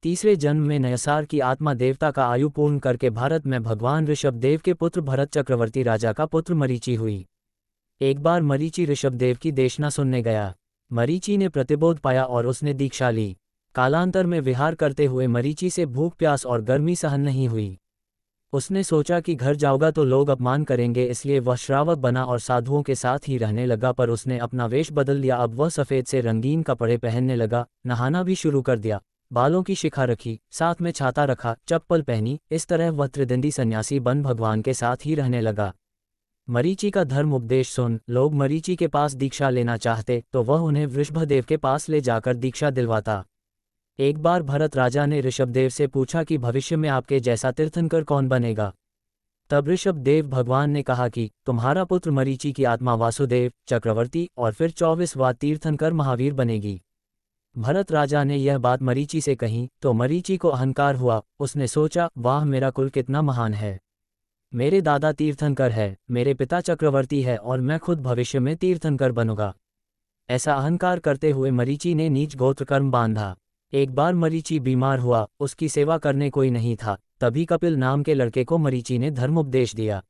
तीसरे जन्म में न्यसार की आत्मा देवता का आयु पूर्ण करके भारत में भगवान ऋषभ देव के पुत्र भरत चक्रवर्ती राजा का पुत्र मरीचि हुई। एक बार मरीचि ऋषभ देव की देशना सुनने गया। मरीचि ने प्रतिबोध पाया और उसने दीक्षा ली। कालांतर में विहार करते हुए मरीचि से भूख प्यास और गर्मी सहन नहीं हुई। उसने सोचा कि घर जाऊंगा तो लोग अपमान करेंगे, इसलिए वह श्रावक बना और साधुओं के साथ ही रहने लगा। पर उसने अपना वेश बदल लिया। अब वह सफ़ेद से रंगीन कपड़े पहनने लगा, नहाना भी शुरू कर दिया, बालों की शिखा रखी, साथ में छाता रखा, चप्पल पहनी। इस तरह वह त्रिदंडी सन्यासी बन भगवान के साथ ही रहने लगा। मरीचि का धर्म उपदेश सुन लोग मरीचि के पास दीक्षा लेना चाहते तो वह उन्हें वृषभदेव के पास ले जाकर दीक्षा दिलवाता। एक बार भरत राजा ने ऋषभदेव से पूछा कि भविष्य में आपके जैसा तीर्थंकर कौन बनेगा। तब ऋषभदेव भगवान ने कहा कि तुम्हारा पुत्र मरीचि की आत्मा वासुदेव चक्रवर्ती और फिर 24वां तीर्थंकर महावीर बनेगी। भरत राजा ने यह बात मरीचि से कही तो मरीचि को अहंकार हुआ। उसने सोचा, वाह, मेरा कुल कितना महान है। मेरे दादा तीर्थंकर है, मेरे पिता चक्रवर्ती है और मैं खुद भविष्य में तीर्थंकर बनूंगा। ऐसा अहंकार करते हुए मरीचि ने नीच गोत्र कर्म बांधा। एक बार मरीचि बीमार हुआ, उसकी सेवा करने कोई नहीं था। तभी कपिल नाम के लड़के को मरीचि ने धर्म उपदेश दिया।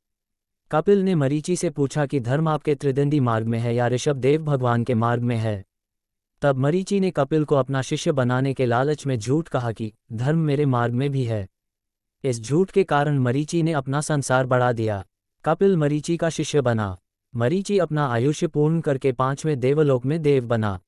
कपिल ने मरीचि से पूछा कि धर्म आपके त्रिदंडी मार्ग में है या ऋषभदेव भगवान के मार्ग में है। तब मरीचि ने कपिल को अपना शिष्य बनाने के लालच में झूठ कहा कि धर्म मेरे मार्ग में भी है। इस झूठ के कारण मरीचि ने अपना संसार बढ़ा दिया। कपिल मरीचि का शिष्य बना। मरीचि अपना आयुष्य पूर्ण करके 5वें देवलोक में देव बना।